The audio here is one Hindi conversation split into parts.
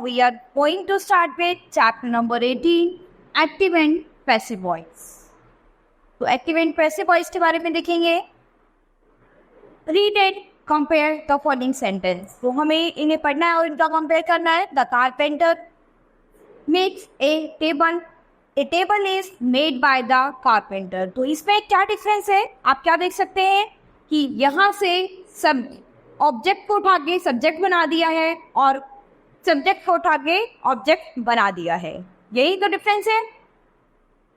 we are going to start with chapter number 18, active and passive voice. तो एक्टिव एंड पैसिव वॉइस के बारे में देखेंगे. Read and compare the following sentence. तो हमें इन्हें पढ़ना है और इनका कंपेयर करना है. The carpenter makes a table. A table is made by the carpenter. तो इसमें क्या डिफरेंस है, आप क्या देख सकते हैं कि यहाँ से सब ऑब्जेक्ट को उठा के सब्जेक्ट बना दिया है और सब्जेक्ट को उठा के ऑब्जेक्ट बना दिया है. यही तो डिफरेंस है.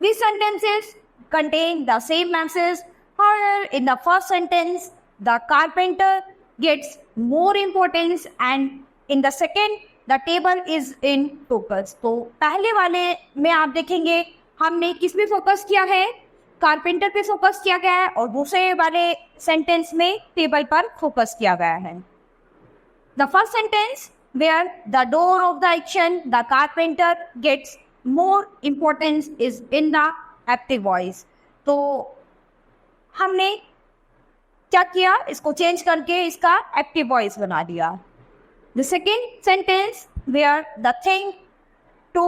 These sentences contain the same message. However, in the first sentence, the carpenter gets more importance, and in the second, the table is in focus. तो पहले वाले में आप देखेंगे हमने किस पे फोकस किया है, कारपेंटर पे फोकस किया गया है, और दूसरे वाले सेंटेंस में टेबल पर फोकस किया गया है. The first sentence, where the door of the action, the carpenter gets more importance, is in the active voice. तो हमने क्या किया, इसको चेंज करके इसका एक्टिव वॉइस बना दिया. The second sentence, where the thing to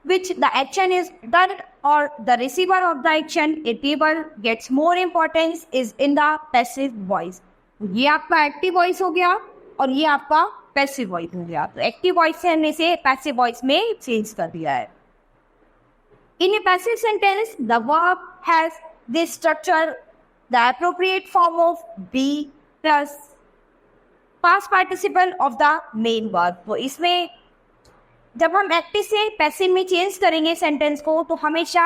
which the action is done or the receiver of the action, a table, gets more importance, is in the passive voice. ये आपका एक्टिव वॉइस हो गया और ये आपका पैसिव वॉइस हो गया. तो एक्टिव वॉइस से हमने से पैसिव वॉइस में चेंज कर दिया है. In a passive sentence, the verb has this structure, the appropriate form of be plus past participle of the main verb. तो इसमें जब हम एक्टिव से पैसिव में चेंज करेंगे सेंटेंस को, तो हमेशा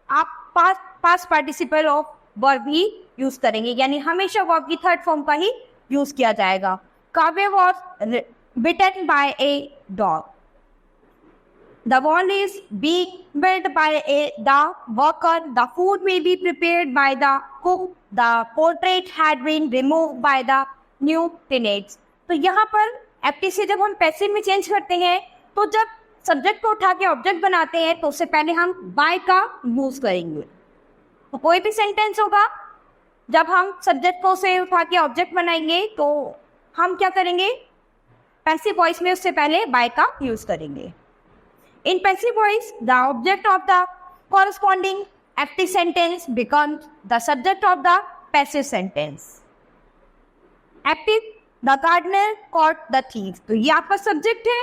आप past participle of verb he use करेंगे, यानी हमेशा वर्ब की थर्ड फॉर्म का ही यूज किया जाएगा. काव्य was bitten by a dog. The wall is being built by the worker. The food may be prepared by the cook. The portrait had been removed by the new tenants. तो यहाँ पर एक्टिव से जब हम पैसिव में चेंज करते हैं, तो जब सब्जेक्ट को उठा के ऑब्जेक्ट बनाते हैं तो उससे पहले हम बाय का यूज करेंगे. तो कोई भी सेंटेंस होगा, जब हम सब्जेक्ट को से उठा के ऑब्जेक्ट बनाएंगे तो हम क्या करेंगे, पैसिव वॉइस में उससे पहले बाय का यूज करेंगे. In passive voice, the object of the corresponding active sentence becomes the subject of the passive sentence. Active, the gardener caught the thief. तो ये आपका सब्जेक्ट है,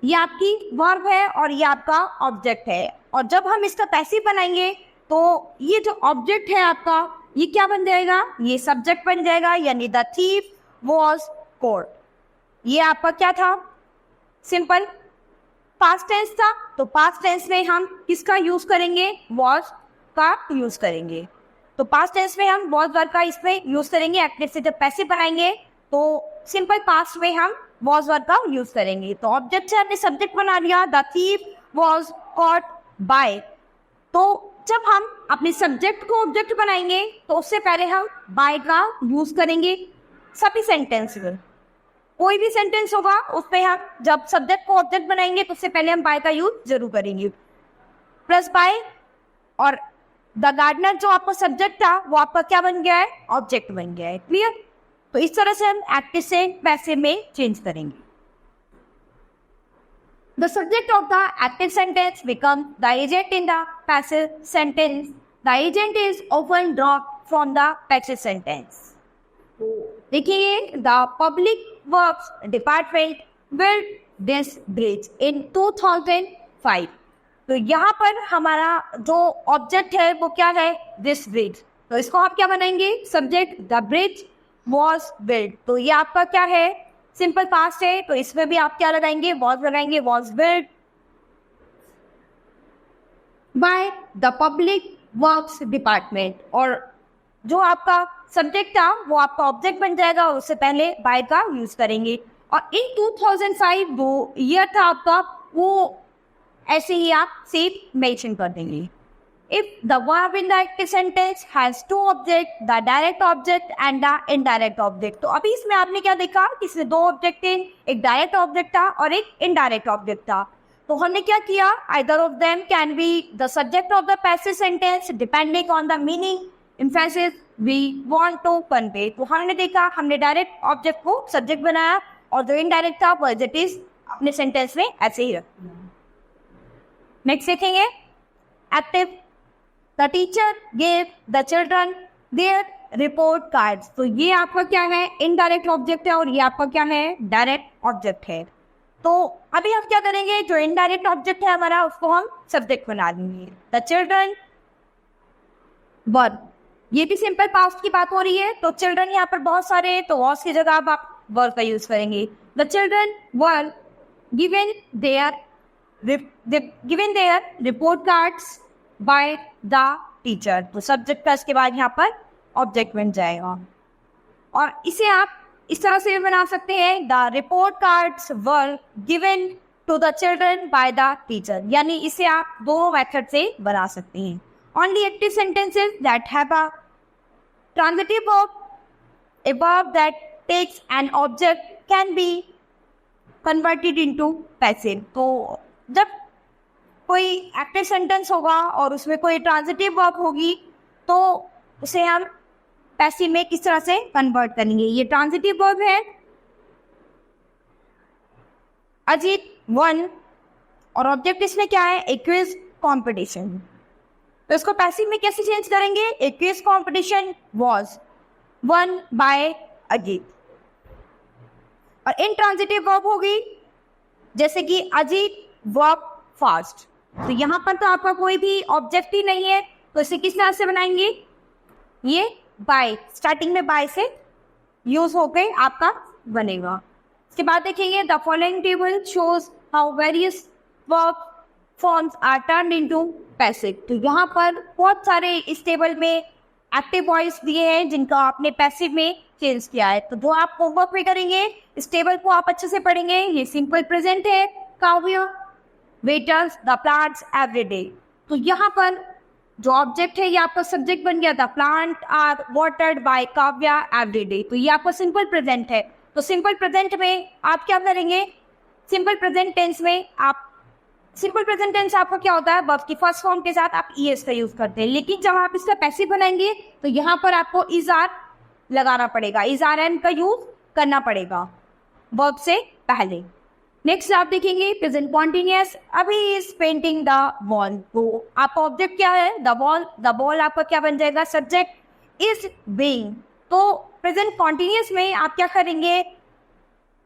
ये आपकी वर्ब है और ये आपका ऑब्जेक्ट है. और जब हम इसका पैसिव बनाएंगे तो ये जो ऑब्जेक्ट है आपका, ये क्या बन जाएगा, ये सब्जेक्ट बन जाएगा, यानी द थीफ वॉज caught. ये आपका क्या था, सिंपल पास्ट टेंस था. तो पास्ट टेंस में हम किसका यूज करेंगे, वॉज का यूज करेंगे. तो पास्ट टेंस में हम वॉज वर्ब का इसमें यूज करेंगे. एक्टिव से जब पैसिव बनाएंगे तो सिंपल पास्ट में हम वॉज वर्ब का यूज करेंगे. तो ऑब्जेक्ट से हमने सब्जेक्ट बना लिया, the thief was caught by. तो जब हम अपने सब्जेक्ट को ऑब्जेक्ट बनाएंगे तो उससे पहले हम बाय का यूज करेंगे. सभी सेंटेंस में कोई भी सेंटेंस होगा उसमें हम जब सब्जेक्ट को ऑब्जेक्ट बनाएंगे तो उससे पहले हम बाय का यूज जरूर करेंगे. प्लस बाय और द गार्डनर जो आपका सब्जेक्ट था वो आपका क्या बन गया है, ऑब्जेक्ट बन गया है. क्लियर. तो इस तरह से हम एक्टिव से पैसिव में चेंज करेंगे. The subject of the active sentence become the agent in the passive sentence. The agent is often dropped from the passive sentence. देखिए, the public works department build this bridge in 2005. तो यहाँ पर हमारा जो ऑब्जेक्ट है वो क्या है, दिस ब्रिज. तो इसको आप क्या बनाएंगे, subject, the bridge was build. तो ये आपका क्या है, सिंपल पास्ट है. तो इसमें भी आप क्या लगाएंगे, वॉज लगाएंगे, was build by the public works department. और जो आपका सब्जेक्ट था वो आपका ऑब्जेक्ट बन जाएगा और उससे पहले बाय का यूज करेंगे. और इन 2005 जो ईयर था आपका, वो ऐसे ही आप सेम मेंशन कर देंगे. If the verb in the active sentence has two object, the direct object and the indirect object. तो अभी इसमें आपने क्या देखा कि इसमें दो ऑब्जेक्ट थे, एक डायरेक्ट ऑब्जेक्ट था और एक इनडायरेक्ट ऑब्जेक्ट था. तो हमने क्या किया, either of them can be the subject of the passive sentence depending on the meaning emphasis we want to convey. तो हमने देखा, हमने डायरेक्ट ऑब्जेक्ट को सब्जेक्ट बनाया और जो इनडायरेक्ट था वो इट इज अपने सेंटेंस में ऐसे ही रखना है। नेक्स्ट देखेंगे active, the teacher gave the children there report cards. तो ये आपका क्या है, इनडायरेक्ट ऑब्जेक्ट है और ये आपका क्या है, डायरेक्ट ऑब्जेक्ट है। तो अभी हम क्या करेंगे, जो इनडायरेक्ट ऑब्जेक्ट है हमारा उसको हम सब्जेक्ट बना देंगे। द चिल्ड्रन वर्ब, ये भी सिंपल पास्ट की बात हो रही है, तो चिल्ड्रन यहाँ पर बहुत सारे हैं, तो वॉज की जगह आप वर्ब का यूज करेंगे। The children were given there report cards bye the teacher. तो सब्जेक्ट का इसके बाद यहाँ पर ऑब्जेक्ट बन जाएगा और इसे आप इस तरह से बना सकते हैं, the report cards were given to the children by the teacher. यानी इसे आप दो मेथड से बना सकते हैं। Only active sentences that have a transitive verb, a verb that takes an object, can be converted into passive। तो जब कोई एक्टिव सेंटेंस होगा और उसमें कोई ट्रांजिटिव वर्ब होगी तो उसे हम पैसिव में किस तरह से कन्वर्ट करेंगे। ये ट्रांजिटिव वर्ब है अजीत वन और ऑब्जेक्ट इसमें क्या है, ए क्विज कॉम्पिटिशन। तो इसको पैसिव में कैसे चेंज करेंगे, a quiz competition was won by Ajit. और इंट्रांजिटिव वर्ब होगी जैसे कि अजीत वर्क फास्ट। तो यहाँ पर तो आपका कोई भी ऑब्जेक्ट ही नहीं है, तो इसे किस तरह से बनाएंगे, ये बाय, स्टार्टिंग में बाय से यूज होकर आपका बनेगा। इसके बाद देखेंगे the following table shows how various verb forms are turned into passive. तो यहाँ पर बहुत सारे इस टेबल में एक्टिव वॉइस दिए हैं जिनका आपने पैसिव में चेंज किया है। तो जो आप होमवर्क में करेंगे इस टेबल को आप अच्छे से पढ़ेंगे। ये सिंपल प्रेजेंट है, काव्य वेटर्स द प्लांट्स एवरीडे। तो यहाँ पर जो ऑब्जेक्ट है ये आपका सब्जेक्ट बन गया, the plant are watered by Kavya every day. तो ये आपका सिंपल प्रेजेंट है। तो सिंपल प्रेजेंट में आप क्या करेंगे, सिंपल प्रेजेंट टेंस में आप, सिंपल प्रेजेंट टेंस आपका क्या होता है, वर्ब की फर्स्ट फॉर्म के साथ आप ईएस का यूज करते हैं। लेकिन जब आप इसका पैसिव बनाएंगे तो यहाँ पर आपको इज आर लगाना पड़ेगा, इज आर एन का यूज करना पड़ेगा वर्ब से पहले। नेक्स्ट आप देखेंगे प्रेजेंट कॉन्टिन्यूअस, अभी इज पेंटिंग द वॉल। तो आपका ऑब्जेक्ट क्या है, द वॉल, द बॉल आपका क्या बन जाएगा, सब्जेक्ट इज बीइंग। तो प्रेजेंट कॉन्टिन्यूअस में आप क्या करेंगे,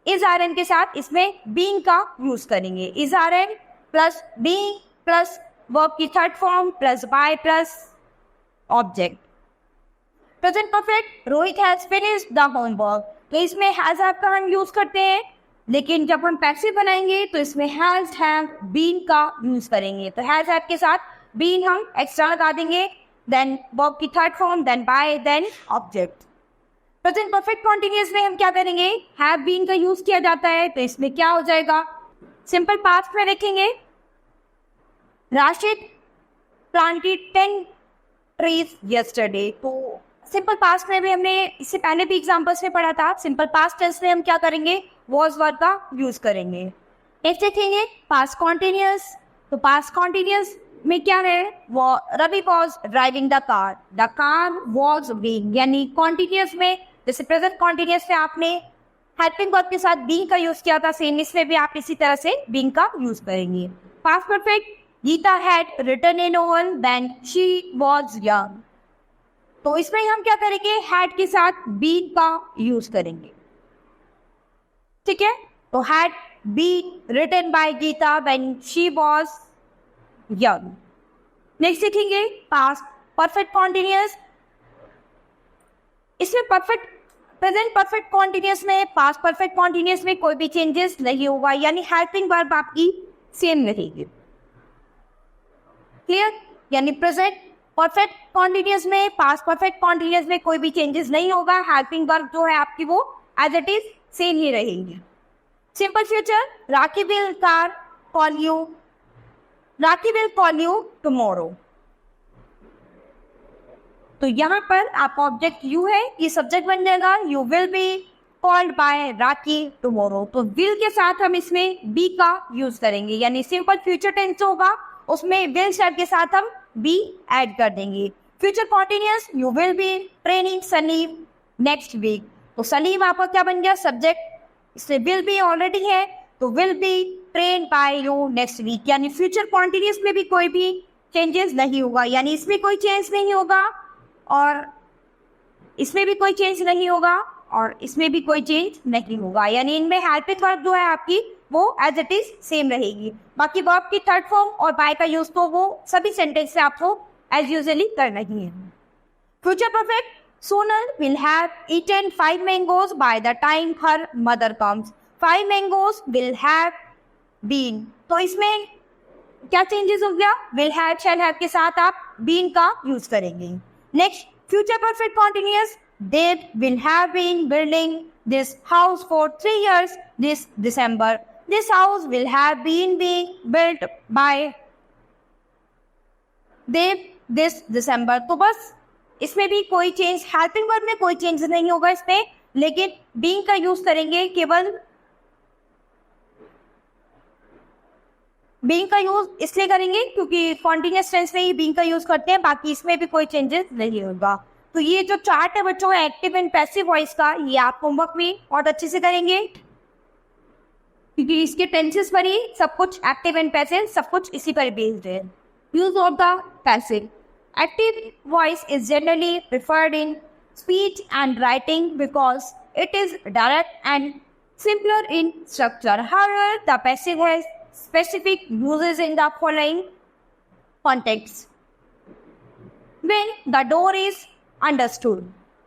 इज आर एन के साथ इसमें बीइंग का यूज करेंगे। Is are am plus being plus verb की third form plus by plus object. Present perfect, Rohit has finished the homework. तो इसमें हैज हैव का हम यूज करते हैं, लेकिन जब हम पैसिव बनाएंगे तो इसमें हैज हैव बीन का यूज करेंगे। तो हैज हैव के साथ बीन हम एक्स्ट्रा लगा देंगे, देन वर्ब की third form, then by, then object. Present perfect continuous में हम क्या करेंगे, हैव बीन का यूज किया जाता है, तो इसमें क्या हो जाएगा, सिंपल पास्ट में देखेंगे राशिद प्लांटेड 10 ट्रीज यस्टरडे। तो सिंपल पास्ट में भी हमने इससे पहले भी एग्जांपल्स में पढ़ा था, सिंपल पास्ट टेंस में हम क्या करेंगे, वॉज वर्ब का यूज करेंगे। नेक्स्ट देखेंगे पास्ट कॉन्टिन्यूअस। तो पास्ट कॉन्टिन्यूअस में क्या है, वो Ravi was driving the car was being. यानी कॉन्टिन्यूअस में जैसे प्रेजेंट कॉन्टिन्यूअस में आपने हेल्पिंग वर्ब के साथ बीइंग का यूज किया था, सेम इसमें भी आप इसी तरह से बीइंग का यूज करेंगे। Past perfect, Geeta had written a novel when she was young. तो इसमें हम क्या करेंगे, हैड के साथ बीन का यूज करेंगे, ठीक है। तो had been written by Geeta when she was young. Next देखेंगे पास्ट परफेक्ट कॉन्टिन्यूअस। इसमें परफेक्ट प्रेजेंट परफेक्ट कॉन्टिन्यूअस में, पास्ट परफेक्ट कॉन्टिन्यूअस में कोई भी चेंजेस नहीं होगा, यानी हेल्पिंग वर्ब आपकी सेम रहेगी। क्लियर, यानी प्रेजेंट परफेक्ट कॉन्टिन्यूअस में, पास्ट परफेक्ट कॉन्टिन्यूअस में कोई भी चेंजेस नहीं होगा, हेल्पिंग वर्ब जो है आपकी वो एज इट इज सेम ही रहेगी। Simple future, rakhi will call you tomorrow. तो यहाँ पर आपका ऑब्जेक्ट यू है, ये सब्जेक्ट बन जाएगा, you will be called by rakhi tomorrow. तो विल के साथ हम इसमें बी का यूज करेंगे, यानी सिंपल फ्यूचर टेंस होगा उसमें विल शब्द के साथ हम बी ऐड कर देंगे। Future continuous, you will be training Salim next week. तो सलीम आपका क्या बन गया, सब्जेक्ट, इससे विल बी ऑलरेडी है, तो will be train by you next week, यानी फ्यूचर कॉन्टिन्यूस में भी कोई भी चेंजेस नहीं होगा, यानी इसमें कोई चेंज नहीं होगा और इसमें भी कोई चेंज नहीं होगा और इसमें भी कोई चेंज नहीं होगा, यानी इनमें हेल्पिंग वर्ब जो है आपकी वो एज इट इज सेम रहेगी। बाकी वर्ब की थर्ड फॉर्म और बाय का यूज तो वो सभी सेंटेंस से आपको एज यूजुअली करना ही है। Future perfect, Sonal will have eaten 5 mangoes by the time her mother comes. 5 mangoes will have been. तो इसमें क्या चेंजेस हो गया? Will have, shall have के साथ आप been का यूज करेंगे। Next, future perfect continuous, they will have been building this house for 3 years this December. This house will have been being built by they this December. तो बस इसमें भी कोई चेंज, हेल्पिंग वर्ब में कोई चेंज नहीं होगा इसमें, लेकिन बीइंग का यूज करेंगे, केवल बीइंग का यूज इसलिए करेंगे क्योंकि कॉन्टिन्यूअस टेंस में ही बीइंग का यूज करते हैं, बाकी इसमें भी कोई चेंजेस नहीं होगा। तो ये जो चार्ट है बच्चों एक्टिव एंड पैसिव वॉइस का, ये आप होमवर्क में बहुत अच्छे से करेंगे क्योंकि इसके टेंसेस पर ही सब कुछ, एक्टिव एंड पैसिव सब कुछ इसी पर बेस्ड है। Use of the passive, active voice is generally preferred in speech and writing because it is direct and simpler in structure. However, the passive has specific uses in the following contexts. When the door is understood,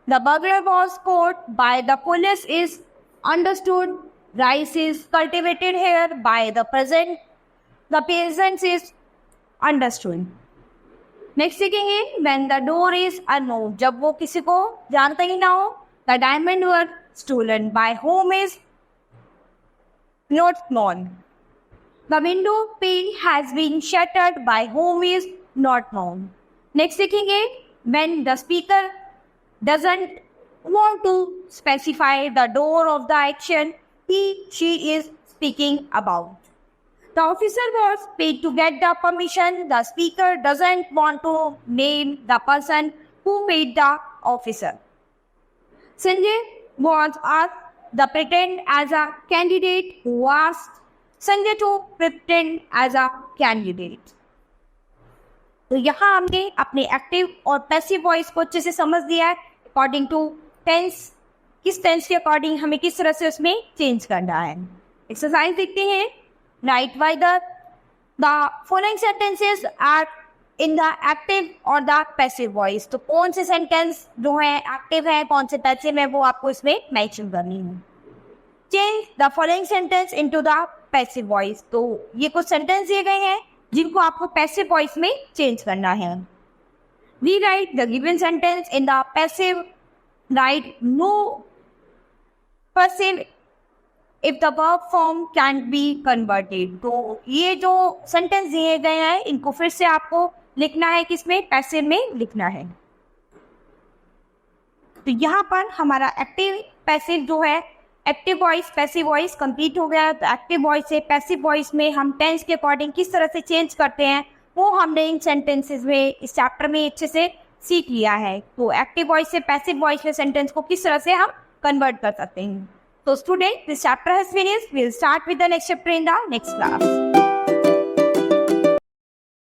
the burglar was caught by the police is understood. Rice is cultivated here by the peasant. The peasants is understood. Next सीखेंगे when the door is unknown, जब वो किसी को जानता ही ना हो। The diamond were stolen by whom is not known. The window pane has been shattered by whom is not known. Next सीखेंगे when the speaker doesn't want to specify the door of the action she is speaking about. The officer was paid to get the permission. The speaker doesn't want to name the person who paid the officer. Sanjay was asked the pretend as a candidate who asked Sanjay to pretend as a candidate. तो यहाँ हमने अपने एक्टिव और पैसिव वॉइस को अच्छे से समझ दिया है अकॉर्डिंग टू टेंस, किस टेंस के अकॉर्डिंग हमें किस तरह से उसमें चेंज करना है। एक्सरसाइज देखते हैं। Write whether the following sentences are in the active or the passive voice. तो कौन से सेंटेंस जो है एक्टिव है, कौन से पैसिव है, वो आपको इसमें मेंशन करनी है। Change the following sentence into the passive voice. तो ये कुछ सेंटेंस दिए गए हैं जिनको आपको पैसिव वॉइस में चेंज करना है। Rewrite the given sentence in the passive. Write no passive if the verb form can be converted. तो ये जो सेंटेंस दिए गए हैं इनको फिर से आपको लिखना है, किसमें? पैसिव में लिखना है। तो यहाँ पर हमारा एक्टिव पैसिव जो है, active voice passive voice complete हो गया। तो एक्टिव वॉइस से पैसिव वॉइस में हम टेंस के अकॉर्डिंग किस तरह से चेंज करते हैं वो हमने इन सेंटेंसेस में, इस चैप्टर में अच्छे से सीख लिया है। तो एक्टिव वॉइस से पैसिव वॉइस में सेंटेंस को किस तरह से हम कन्वर्ट कर सकते हैं। So students, this chapter has finished. We'll start with the next chapter in the next class.